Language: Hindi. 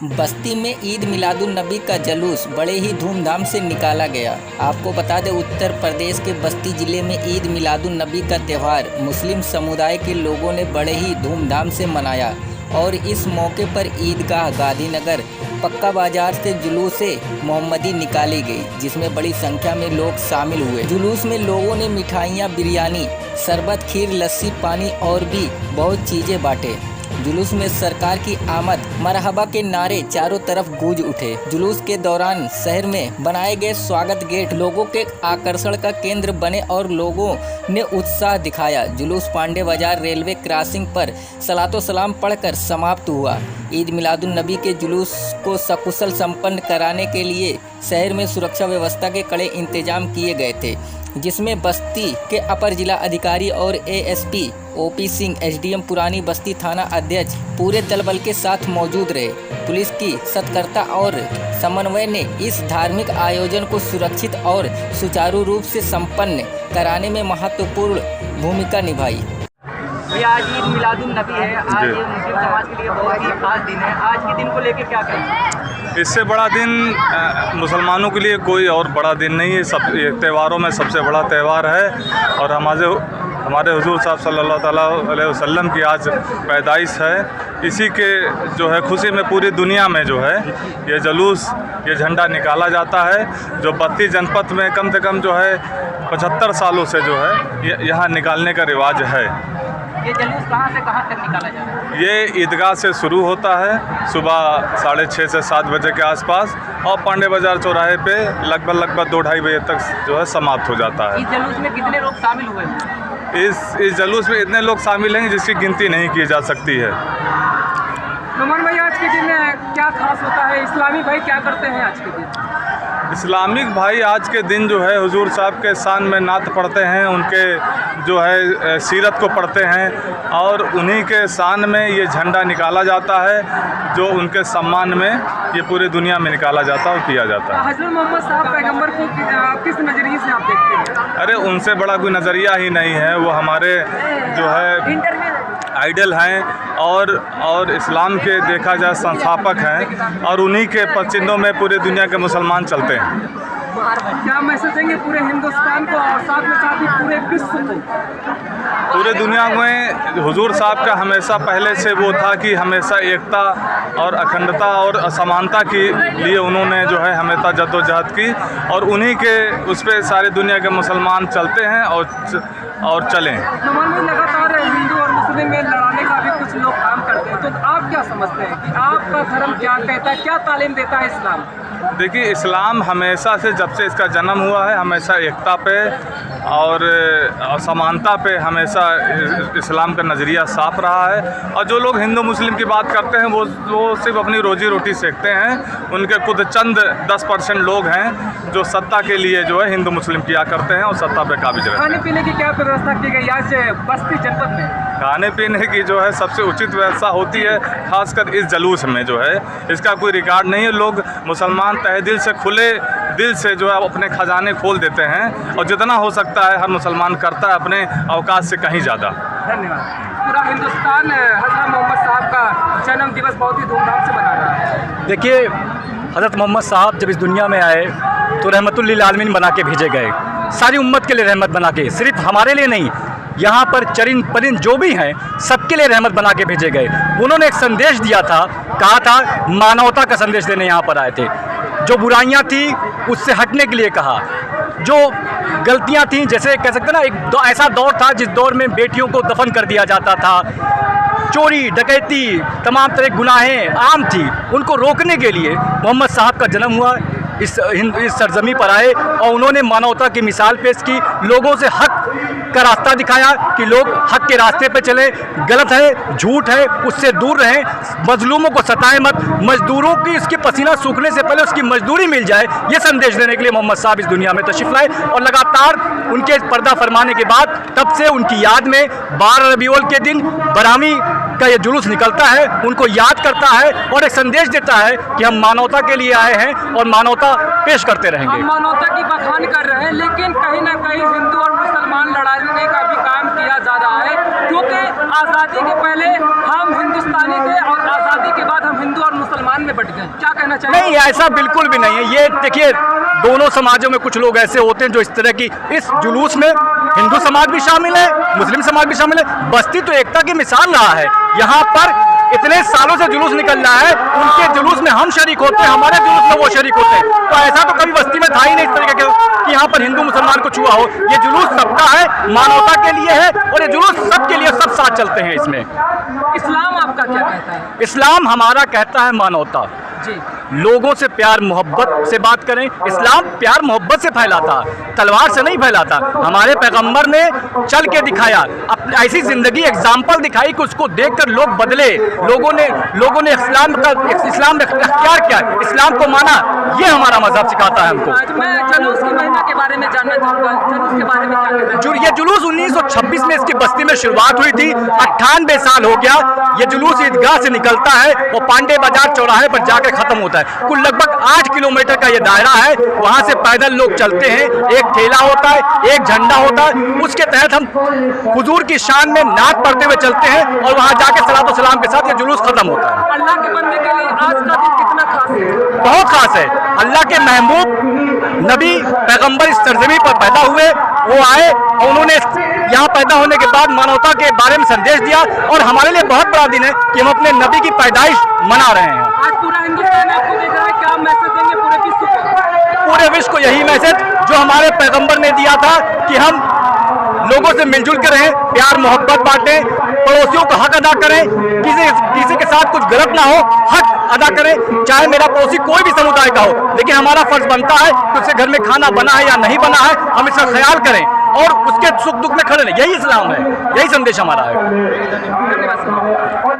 बस्ती में ईद मिलादुन्नबी का जुलूस बड़े ही धूमधाम से निकाला गया। आपको बता दें, उत्तर प्रदेश के बस्ती जिले में ईद मिलादुन्नबी का त्यौहार मुस्लिम समुदाय के लोगों ने बड़े ही धूमधाम से मनाया और इस मौके पर ईदगाह गांधीनगर पक्का बाजार से जुलूस मोहम्मदी निकाली गई, जिसमें बड़ी संख्या में लोग शामिल हुए। जुलूस में लोगों ने मिठाइयाँ, बिरयानी, शरबत, खीर, लस्सी, पानी और भी बहुत चीज़ें बांटे। जुलूस में सरकार की आमद, मरहबा के नारे चारों तरफ गूंज उठे। जुलूस के दौरान शहर में बनाए गए स्वागत गेट लोगों के आकर्षण का केंद्र बने और लोगों ने उत्साह दिखाया। जुलूस पांडे बाजार रेलवे क्रॉसिंग पर सलातो सलाम पढ़कर समाप्त हुआ। ईद मिलादुन्नबी के जुलूस को सकुशल संपन्न कराने के लिए शहर में सुरक्षा व्यवस्था के कड़े इंतजाम किए गए थे, जिसमें बस्ती के अपर जिला अधिकारी और एएसपी ओपी सिंह, एसडीएम पुरानी बस्ती थाना अध्यक्ष पूरे दल बल के साथ मौजूद रहे। पुलिस की सतर्कता और समन्वय ने इस धार्मिक आयोजन को सुरक्षित और सुचारू रूप से संपन्न कराने में महत्वपूर्ण भूमिका निभाई। भैया, आज ईद मिलादुन्नबी है। आज ये मुस्लिम समाज के लिए बहुत ही खास दिन है। आज के दिन को लेकर क्या कहेंगे? इससे बड़ा दिन मुसलमानों के लिए कोई और बड़ा दिन नहीं है। सब ये त्योहारों में सबसे बड़ा त्यौहार है और हमारे हुजूर साहब सल्लल्लाहु अलैहि वसल्लम की आज पैदाइश है। इसी के जो है खुशी में पूरी दुनिया में जो है ये जुलूस, ये झंडा निकाला जाता है, जो बस्ती जनपद में कम से कम जो है 75 सालों से जो है यहाँ निकालने का रिवाज है। ये जुलूस कहाँ से कहाँ तक निकाला जा रहा है? ये ईदगाह से शुरू होता है सुबह 6:30 से 7 बजे के आसपास और पांडे बाजार चौराहे पे लगभग 2-2:30 बजे तक जो है समाप्त हो जाता है। इस जुलूस में कितने लोग शामिल हुए? इस जुलूस में इतने लोग शामिल हैं जिसकी गिनती नहीं की जा सकती है। नमन भाई, आज के दिन क्या खास होता है? इस्लामी भाई क्या करते हैं आज के दिन? इस्लामिक भाई आज के दिन जो है हुजूर साहब के शान में नात पढ़ते हैं, उनके जो है सीरत को पढ़ते हैं और उन्हीं के शान में ये झंडा निकाला जाता है, जो उनके सम्मान में ये पूरी दुनिया में निकाला जाता है और किया जाता है। हज़रत मोहम्मद साहब पैगंबर को किस नज़रिए से आप देखते हैं? अरे उनसे बड़ा कोई नज़रिया ही नहीं है। वो हमारे जो है आइडल हैं और इस्लाम के देखा जाए संस्थापक हैं और उन्हीं के पचिंदों में पूरी दुनिया के मुसलमान चलते हैं। क्या मैसेज देंगे पूरे हिंदुस्तान को और साथ में साथ ही पूरे विश्व को? पूरे दुनिया में हुजूर साहब का हमेशा पहले से वो था कि हमेशा एकता और अखंडता और असमानता के लिए उन्होंने जो है हमेशा जद्दोजहद की और उन्हीं के उस पर सारी दुनिया के मुसलमान चलते हैं और चलें। लगातार हिंदू और मुस्लिम में लड़ाने का भी कुछ लोग काम करते हैं, तो आप क्या समझते हैं कि आपका धर्म क्या कहता है, क्या तालीम देता है इस्लाम? देखिए, इस्लाम हमेशा से जब से इसका जन्म हुआ है हमेशा एकता पे और समानता पे हमेशा इस्लाम का नज़रिया साफ रहा है। और जो लोग हिंदू मुस्लिम की बात करते हैं वो सिर्फ अपनी रोजी रोटी सेकते हैं। उनके खुद चंद 10% लोग हैं जो सत्ता के लिए जो है हिंदू मुस्लिम किया करते हैं और सत्ता पे काबिज रहते हैं। खाने पीने की क्या व्यवस्था की गई आज बस्ती जनपद में? खाने पीने की जो है सबसे उचित व्यवस्था होती है, खासकर इस जुलूस में जो है इसका कोई रिकॉर्ड नहीं है। लोग मुसलमान तहे दिल से, खुले दिल से जो है अपने खजाने खोल देते हैं और जितना हो सकता है हर मुसलमान करता है अपने औकात से कहीं ज़्यादा। धन्यवाद। पूरा हिंदुस्तान हज़रत मोहम्मद साहब का जन्म दिवस बहुत ही धूमधाम से मना रहा है। देखिए, हज़रत मोहम्मद साहब जब इस दुनिया में आए तो रहमतुल लिल आलमीन बना के भेजे गए, सारी उम्मत के लिए रहमत बना के, सिर्फ हमारे लिए नहीं, यहाँ पर चरिंद परिंद जो भी हैं सबके लिए रहमत बना के भेजे गए। उन्होंने एक संदेश दिया था, कहा था मानवता का संदेश देने यहाँ पर आए थे। जो बुराइयाँ थी उससे हटने के लिए कहा, जो गलतियाँ थीं, जैसे कह सकते हैं ना, ऐसा दौर था जिस दौर में बेटियों को दफन कर दिया जाता था, चोरी डकैती तमाम तरह गुनाहें आम थी, उनको रोकने के लिए मोहम्मद साहब का जन्म हुआ। इस सरजमी पर आए और उन्होंने मानवता की मिसाल पेश की, लोगों से हक का रास्ता दिखाया कि लोग हक के रास्ते पे चले, गलत है, झूठ है, उससे दूर रहें, मजलूमों को सताएं मत, मजदूरों की इसकी पसीना सूखने से पहले उसकी मजदूरी मिल जाए, ये संदेश देने के लिए मोहम्मद साहब इस दुनिया में तशरीफ़ लाए। और लगातार उनके पर्दा फरमाने के बाद तब से उनकी याद में 12 रबीउल के दिन बरहमी का ये जुलूस निकलता है उनको याद करता है और एक संदेश देता है कि हम मानवता के लिए आए हैं और मानवता पेश करते रहेंगे। हम मानवता की बखान कर रहे हैं, लेकिन कहीं ना कहीं हिंदू और मुसलमान लड़ाने का भी काम किया जा रहा है, क्योंकि आज़ादी के पहले हम हिंदुस्तानी थे और आज़ादी के बाद हम हिंदू और मुसलमान में बट गए। क्या कहना चाहिए? नहीं, ऐसा बिल्कुल भी नहीं है। ये देखिए, दोनों समाजों में कुछ लोग ऐसे होते हैं जो इस तरह की इस जुलूस में हिंदू समाज भी शामिल है, मुस्लिम समाज भी शामिल है। बस्ती तो एकता की मिसाल रहा है। यहाँ पर इतने सालों से जुलूस निकल रहा है, उनके जुलूस में हम शरीक होते हैं, हमारे जुलूस में वो शरीक होते हैं। तो ऐसा तो कभी बस्ती में था ही नहीं इस तरीके के कि यहाँ पर हिंदू मुसलमान को छुआ हो। ये जुलूस सबका है, मानवता के लिए है और ये जुलूस सबके लिए, सब साथ चलते हैं इसमें। इस्लाम आपका क्या कहता है? इस्लाम हमारा कहता है मानवता, जी, लोगों से प्यार मोहब्बत से बात करें। इस्लाम प्यार मोहब्बत से फैलाता, तलवार से नहीं फैलाता। हमारे पैगंबर ने चल के दिखाया, ऐसी जिंदगी एग्जाम्पल दिखाई कि उसको देखकर लोग बदले। लोगों ने इस्लाम इख्तियार किया, इस्लाम को माना। ये हमारा मजहब सिखाता है हमको। आज मैं जुलूस की महिमा के बारे में जानना चाहूँगा, जुलूस के बारे में क्या कहते हैं? ये जुलूस 1926 में इसकी बस्ती में शुरुआत हुई थी। 98 साल हो गया। ये जुलूस ईदगाह से निकलता है, वो पांडे बाजार चौराहे पर जाकर खत्म होता है। कुल लगभग 8 किलोमीटर का ये दायरा है। वहाँ से पैदल लोग चलते हैं, एक ठेला होता है, एक झंडा होता है, उसके तहत हम हुजूर की शान में नात पढ़ते हुए चलते हैं और वहाँ जाके सलात व सलाम के साथ ये जुलूस खत्म होता है। अल्लाह के बंदे के लिए आज का दिन कितना खास है? बहुत खास है। अल्लाह के महबूब नबी पैगंबर इस सरजमी पर पैदा हुए, वो आए और उन्होंने यहाँ पैदा होने के बाद मानवता के बारे में संदेश दिया और हमारे लिए बहुत बड़ा दिन है कि हम अपने नबी की पैदाइश मना रहे हैं। आज पूरा हिंदुस्तान आपको देख रहा है, क्या मैसेज देंगे पूरे विश्व को? पूरे विश्व को यही मैसेज जो हमारे पैगंबर ने दिया था कि हम लोगों से मिलजुल कर रहें, प्यार मोहब्बत बांटें, पड़ोसियों का हक अदा करें, किसी के साथ कुछ गलत ना हो, हक अदा करें। चाहे मेरा पड़ोसी कोई भी समुदाय का हो, लेकिन हमारा फर्ज बनता है कि उसके घर में खाना बना है या नहीं बना है, हम इसका ख्याल करें और उसके सुख दुख में खड़े रहें। यही इस्लाम है, यही संदेश हमारा है।